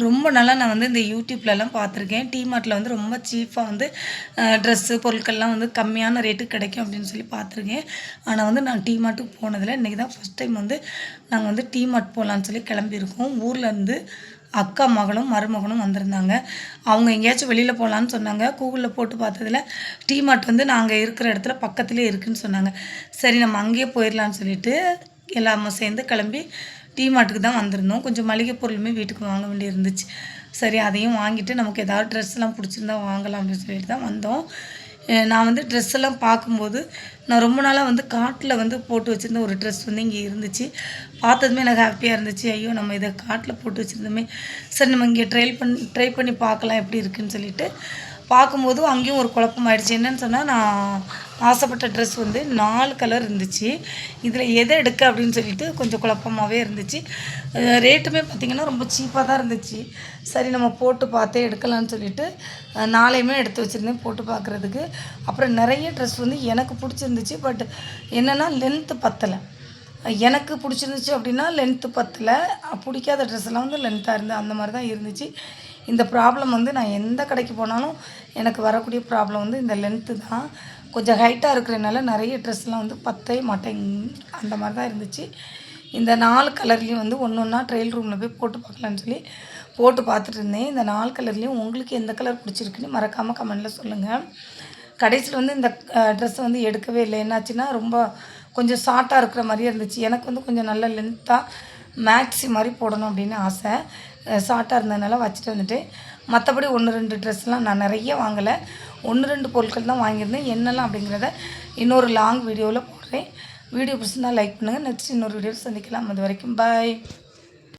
ரொம்ப நாளாக நான் வந்து இந்த யூடியூப்லலாம் பார்த்துருக்கேன். டிமார்ட்டில் வந்து ரொம்ப சீப்பாக வந்து ட்ரெஸ்ஸு பொருட்கள்லாம் வந்து கம்மியான ரேட்டுக்கு கிடைக்கும் அப்படின்னு சொல்லி பார்த்துருக்கேன். ஆனால் வந்து நான் டிமார்ட்டுக்கு போனதில்ல. இன்றைக்கி தான் ஃபஸ்ட் டைம் வந்து நாங்கள் வந்து டிமார்ட் போகலான்னு சொல்லி கிளம்பியிருக்கோம். ஊர்லேருந்து அக்கா மகளும் மருமகனும் வந்திருந்தாங்க. அவங்க எங்கேயாச்சும் வெளியில் போகலான்னு சொன்னாங்க. கூகுளில் போட்டு பார்த்ததுல டிமார்ட் வந்து நாங்கள் இருக்கிற இடத்துல பக்கத்துலேயே இருக்குதுன்னு சொன்னாங்க. சரி நம்ம அங்கேயே போயிடலான்னு சொல்லிட்டு எல்லாமே சேர்ந்து கிளம்பி டிமார்ட்டுக்கு தான் வந்திருந்தோம். கொஞ்சம் மளிகை பொருளுமே வீட்டுக்கு வாங்க வேண்டி இருந்துச்சு. சரி அதையும் வாங்கிட்டு நமக்கு ஏதாவது ட்ரெஸ்லாம் பிடிச்சிருந்தா வாங்கலாம் அப்படின்னு சொல்லிட்டு தான் வந்தோம். நான் வந்து ட்ரெஸ் எல்லாம் பார்க்கும்போது நான் ரொம்ப நாளாக வந்து கார்ட்டில் வந்து போட்டு வச்சுருந்த ஒரு ட்ரெஸ் வந்து இங்கே இருந்துச்சு. பார்த்ததுமே எனக்கு ஹாப்பியாக இருந்துச்சு. ஐயோ நம்ம இதை கார்ட்டில் போட்டு வச்சுருந்தோமே, சரி நம்ம இங்கே ட்ரை பண்ணி பார்க்கலாம் எப்படி இருக்குதுன்னு சொல்லிட்டு பார்க்கும்போது அங்கேயும் ஒரு குழப்பம் ஆயிடுச்சு. என்னன்னு சொன்னால் நான் ஆசைப்பட்ட ட்ரெஸ் வந்து 4 கலர் இருந்துச்சு. இதில் எதை எடுக்க அப்படின்னு சொல்லிட்டு கொஞ்சம் குழப்பமாகவே இருந்துச்சு. ரேட்டுமே பார்த்திங்கன்னா ரொம்ப சீப்பாக தான் இருந்துச்சு. சரி நம்ம போட்டு பார்த்தே எடுக்கலான்னு சொல்லிட்டு 4யுமே எடுத்து வச்சுருந்தேன் போட்டு பார்க்குறதுக்கு. அப்புறம் நிறைய ட்ரெஸ் வந்து எனக்கு பிடிச்சிருந்துச்சு. பட் என்னென்னா லென்த்து பத்தலை. எனக்கு பிடிச்சிருந்துச்சு அப்படின்னா லென்த்து பத்தலை. பிடிக்காத ட்ரெஸ்ஸெல்லாம் வந்து லென்த்தாக இருந்தது. அந்த மாதிரி தான் இருந்துச்சு. இந்த ப்ராப்ளம் வந்து நான் எந்த கடைக்கு போனாலும் எனக்கு வரக்கூடிய ப்ராப்ளம் வந்து இந்த லென்த்து தான். கொஞ்சம் ஹைட்டாக இருக்கிறனால நிறைய ட்ரெஸ்லாம் வந்து பத்தவே அந்த மாதிரி தான் இருந்துச்சு. இந்த 4 கலர்லேயும் வந்து ஒன்று ஒன்றா ட்ரையல் ரூமில் போய் போட்டு பார்க்கலான்னு சொல்லி போட்டு பார்த்துட்டு இருந்தேன். இந்த 4 கலர்லேயும் உங்களுக்கு எந்த கலர் பிடிச்சிருக்குன்னு மறக்காமல் கமெண்டில் சொல்லுங்கள். கடைசியில் வந்து இந்த ட்ரெஸ்ஸை வந்து எடுக்கவே இல்லை. என்னாச்சுன்னா ரொம்ப கொஞ்சம் ஷார்ட்டாக இருக்கிற மாதிரியே இருந்துச்சு. எனக்கு வந்து கொஞ்சம் நல்ல லென்த்தாக மேக்ஸி மாதிரி போடணும் அப்படின்னு ஆசை. ஷார்ட்டாக இருந்ததுனால வச்சுட்டு வந்துட்டேன். மற்றபடி 1, 2 ட்ரெஸ்லாம் நான் நிறைய வாங்கலை. 1, 2 பொருட்கள் தான் வாங்கியிருந்தேன். என்னெல்லாம் அப்படிங்கிறத இன்னொரு லாங் வீடியோவில் போடுறேன். வீடியோ பிடிச்சிருந்தால் லைக் பண்ணுங்கள். நெக்ஸ்ட் இன்னொரு வீடியோவில் சந்திக்கலாம். அது வரைக்கும் பாய்.